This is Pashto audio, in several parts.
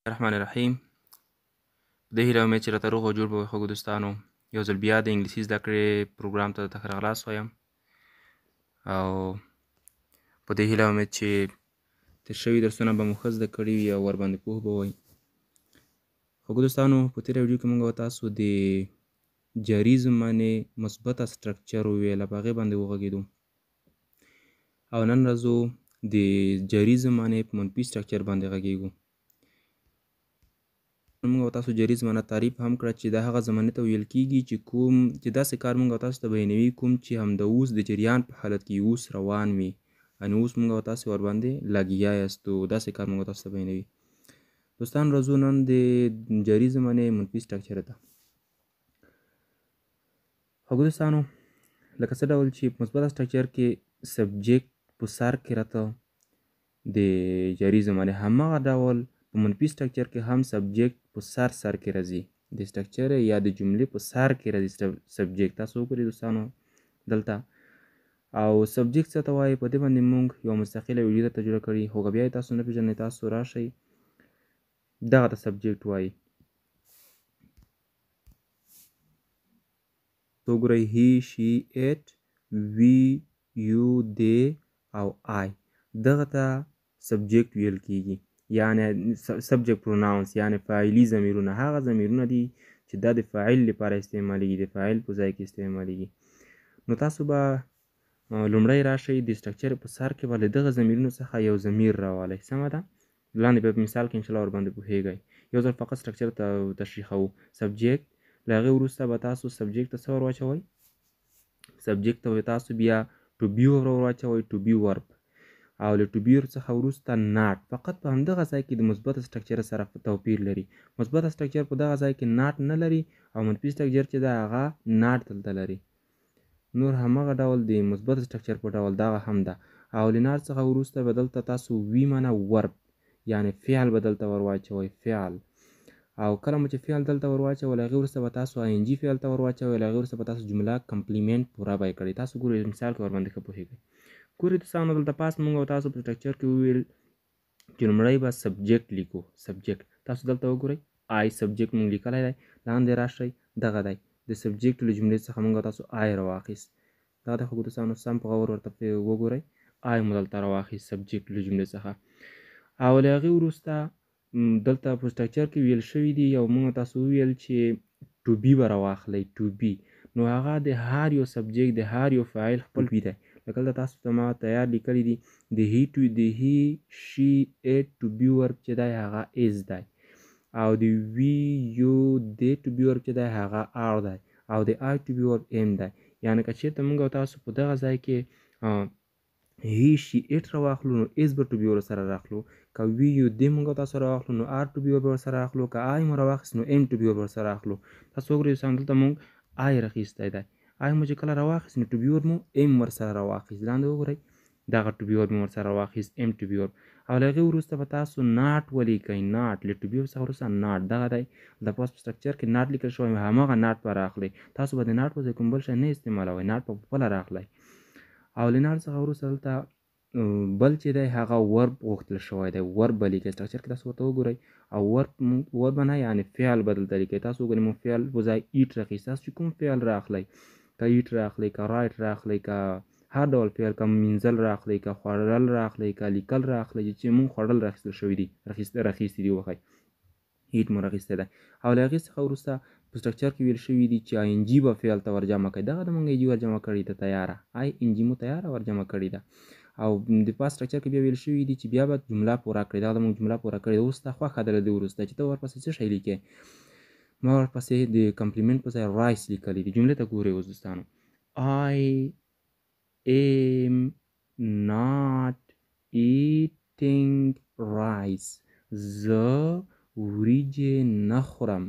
الرحمن الرحیم. په دې هیله امید چې راته روغ او جوړ به وئ ښه دوستانو. یو ځل بیا د انګلیسي زده کړې پروګرام ته درته ښه راغلاست وایم او په دې هیله امید چې تېر شوي درسونه به مو ښه زده کړي وي او ورباندې پوه به وئ. ښه دوستانو، په تېره ویډیو کې موږ تاسو د جاري زمانې مثبته سټرکچر وویله، په هغې باندې وغږېدو او نن ورځو د جاري زمانې په منفي سټرکچر باندې غږېږو. موږ تاسو جاري زمانه تعریف هم کړه چې دا هغه زمانې ته ویل کېږي چې داسې کار موږ تاسو ته بیانوي کوم چې هم د اوس د جریان په حالت کې اوس روان وي، یعنې اوس موږ تاسو ورباندې لګیا یاستو، داسې کار موږ تاسو ته بیانوي. دوستان راځو نن د جاري زمانې منفي سټرکچر ته. ښه دوستانو، لکه څه ډول چې په مثبته سټرکچر کې سبجیکټ په سر کې راته د جاري زمانې، هماغه ډول په منفي سټرکچر کې هم سبجیکټ په سر کې راځي. د سټرکچر یا د جملې په سر کې راځي سبجیکټ. تاسو وګورئ دوستانو دلته، او سبجیکټ څه ته وایي، په دې باندې موږ یوه مستقله ویډیو درته جوړه کړې، خو که بیا یې تاسو نه پېژنئ تاسو راشئ، دغه ته سبجیکټ وایي. وګورئ هی، شي، اټ، وی، یو، دی او آی، دغه ته سبجیکټ ویل کېږي، یعنی سبجیکټ پروناونس، یعنی فاعلي ضمیرونه. هغه ضمیرونه دي چې دا د فاعل لپاره استعمالیږي، د فاعل په ځای کې استعمالیږي. نو تاسو به لومړی راشئ د سټرکچر په سر کې به له دغه ضمیرونو څخه یو ضمیر راولئ. سمه ده؟ لاندې په مثال کې انشاءالله ورباندې پوهیږئ. یو ځل فقط سټرکچر ته تشریحوو. سبجیکټ، له هغې وروسته به تاسو سبجیکټ ته څه ور واچوئ؟ سبجیکټ ته به تاسو بیا ټو بي ور واچوئ، ټو بي ورب، او له ټو بي ورب څخه وروسته ناټ. فقط په همدغه ځای کې د مثبت سټرکچر سره توپیر لري. مثبت سټرکچر په دغه ځای کې ناټ نه لري او منفي سټرکچر چې ده هغه ناټ دلته لري. نور همغه ډول د مثبت سټرکچر په ډول دغه هم ده. او له ناټ څخه وروسته به دلته تاسو وي معنی ورب، یعنی فعل به دلته ور واچوئ، فعل. او کله مو چې فعل دلته ور واچول، هغې وروسته به تاسو آی ان جي فعل ته ور واچوئ، له هغې وروسته به تاسو جمله کمپلیمنټ پوره به یې کړئ. تاسو ګورئ مثال کې ورباندې ښه پوهېږئ. ګورئ دوستانو، دلته پاس موږ او تاسو په سټرکچر کې وویل چې لومړی به سبجیکټ لیکو. سبجیکټ تاسو دلته وګورئ، آی سبجیکټ موږ لیکلی دی. لاندې راشئ، دغه دی د سبجیکټ له جملې څخه موږ تاسو آی راواخیست. دا د ښه دوستانو سم په غور ورته وګورئ، آی مو دلته راواخیست سبجیکټ له جملې څخه. او له هغې وروسته دلته په سټرکچر کې ویل شوي دي، او موږ تاسو وویل چې ټو بي به راواخلئ. ټو بي، نو هغه د هر یو سبجیکټ د هر یو فاعل خپل بي دی. لکه دلته تاسو ته ما تیار لیکلی دي د هی، شي، اټ ټو بي ورب چې دی هغه از دی، او د وی، یو، دی ټو بي ورب چې دی هغه آر دی، او د آی ټو بي ورب ام دی. یعنې که چېرته موږ او تاسو په دغه ځای کې هی، شي، اټ راواخلو، نو از به ټو بي ورب سره راخلو. که وی، یو، دی موږ تاسو راواخلو، نو آر ټو بي ورب ورسره اخلو. که آی مو راواخیست، نو ام ټو بي ورب ورسره اخلو. تاسو وګورئ دوستانو، دلته موږ آی راخیستی دی. آی مو چې کله راواخیست، نو ټو بي ورب مو ام ورسره راواخیست. لاندې وګورئ، دغه ټو بي ورب مو ورسره راواخیست، ام ټو بي ورب. او له هغې وروسته به تاسو ناټ ولیکئ. ناټ له ټو بي ورب څخه وروسته ناټ، دغه دی د پاس په سټرکچر کې ناټ لیکل شوی، هماغه ناټ به راخلئ. تاسو به د ناټ په ځای کوم بل شی نه استعمالوئ، ناټ به پخپله راخلئ. او له ناټ څخه وروسته دلته بل چې دی هغه ورب غوښتل شوی دی، ورب به لیکئ. سټرکچر کې تاسو ورته وګورئ، او ورب نه یعنې فعل به دلته لیکئ. تاسو وګورئ موږ فعل په ځای ایټ راخیست. تاسو چې کوم فعل راخلئ، که ایټ راخلئ، که رایټ راخلئ، که هر ډول فعل، که مینځل راخلئ، که خوړل راخلئ، که لیکل راخلئ، چې موږ خوړل راخیستل شوي دي، راخیستي دي وښئ، هیټ مو راخیستی دی. او له هغې څخه وروسته په سټرکچر کې ویل شوي دي چې آی ان جي به فعل ته ورجمع کړئ. دغه د موږ ای جي ورجمع کړې ده، تیاره، آی ان جي مو تیاره ورجمع کړې ده. او د پاس سټرکچر کې بیا ویل شوي دي چې بیا به جمله پوره کړئ. دغه د موږ جمله پوره کړې ده. اوس ستا خوښه ده له دې وروسته چې ته ورپسې څه شی لیکې. ما ورپسې د کمپلیمنټ په ځای رایس لیکلی دي. جملې ته ګورئ اوس دوستانو، آی ایم ناټ ایټینګ رایس، زه وریجې نه خورم.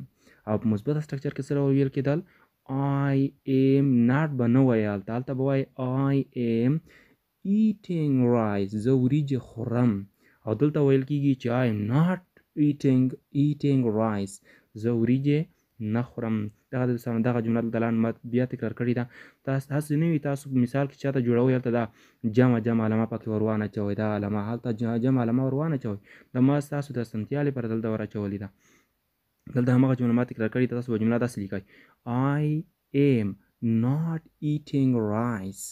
او په مثبته سټرکچر کې څه ډول ویل کېدل؟ آی ایم ناټ به نه وایې، هلته به وایې آی ایم eating rice، زه وریجې خورم. او دلته ویل کېږي چې I am not eating rice، زه وریجې نه خورم. دغه جمله دلته لاندې بیا تکرار کړې ده. تاسو هسې نه وي تاسو مثال کې چاته جوړوئ هلته دا جمع علامه پکې ور وانه اچوئ، دا علامه هلته جمع علامه ور وانه اچوئ. دا ما ستاسو د اسانتیا لپاره دلته ور اچولې ده. دلته همغه جمله ما تکرار کړې ده. تاسو به جمله داسې لیکئ: I am not eating rice.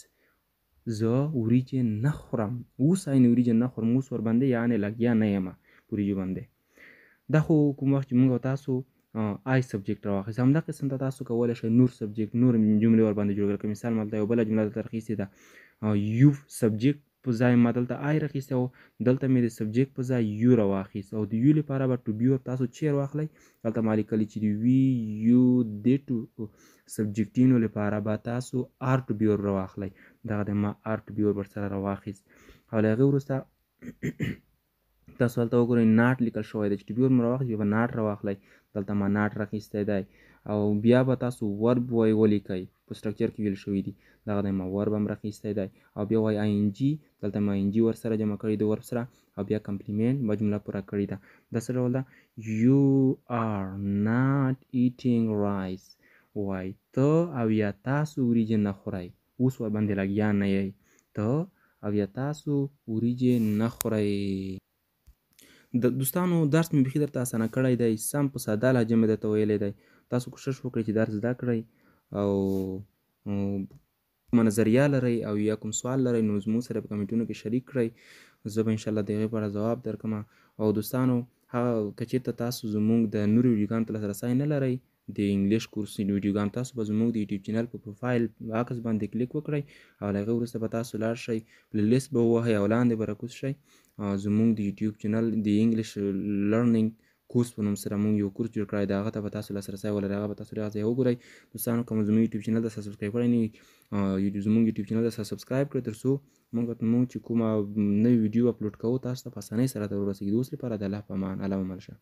زه وریجې نه خورم. اوس عین وریجې نه خورم، اوس ورباندې یعنې لګیا نه یم په وریجو باندې. دا خو کوم وخت چې موږ او تاسو آی سبجیکټ راواخیست، همدا قسم ته تاسو کولی شئ نور سبجیکټ نور جملې ورباندې جوړ کړئ. مثال ما دلته یو بله جمله دلته راخیستې ده، یو سبجیکټ په ځای ما دلته آی راخیستی او دلته مې د سبجیکټ په ځای یو راواخیست او د یو لپاره به ټو بي ور تاسو چیر واخلئ. دلته ما لیکلي چې د وي یو دې ټو سبجیکټینو لپاره به تاسو آر ټو بي ور راواخلئ. دغه د ما آر ټو بي ور ورسره راواخیست او له هغې وروسته تاسو هلته وګورئ ناټ لیکل شوی دی چې ټو بي ور مو راواخیست بیا به ناټ راواخلئ. دلته ما ناټ راخیستی دی او بیا به تاسو ورب ولیکئ، په سټرکچر کې ویل شوي دي. دغه دی ما ورب هم راخیستی دی او بیا وایي آی ان جي، دلته ما ان جي ورسره جمع کړي د ورب سره او بیا کمپلیمنټ به جمله پوره کړې ده. دا څه ډول ده؟ You are not eating rice. وایي ته او یا تاسو وریجې نه خورئ. اوس ورباندې لګیا نه یئ. ته او یا تاسو وریجې نه خورئ. د دوستانو درس مې بیخي درته اسانه کړی دی، سم په ساده لهجه مې درته ویلی دی. تاسو کوشش وکړئ چې درس زده کړئ او کومه نظریه لرئ او یا کوم سوال لرئ نو زموږ سره په کمنټونو کې شریک کړئ. زه به انشاءالله د هغې په اړه ځواب درکړم. او دوستانو هغه که چېرته تاسو زموږ د نورو ویډیوګانو ته لاسرسی نه لرئ، د انګلیش کورس ویډیوګانو، تاسو به زموږ د یوټیوب چینل په پروفایل عکس باندې کلیک وکړئ او له هغې وروسته به تاسو لاړ شئ، پلی لیست به ووهئ او لاندې به راکوز شئ. زموږ د یوټیوب چینل د انګلیش لرنینګ کورس په نوم سره موږ یو کورس جوړ کړی دی، هغه ته به تاسو لاسرسی ولرئ. هغه به تاسو دغه ځای وګورئ. دوستانو که مو زموږ یوټیوب چینل ته سبسکرایب کړی نه وي، زموږ یوټیوب چینل ته سبسکرایب کړئ تر څو موږ چې کومه نوې ویډیو اپلوډ کوو تاسو ته په اسانۍ سره در ورسېږي. د اوس لپاره د الله په امان. الله مو مل شه.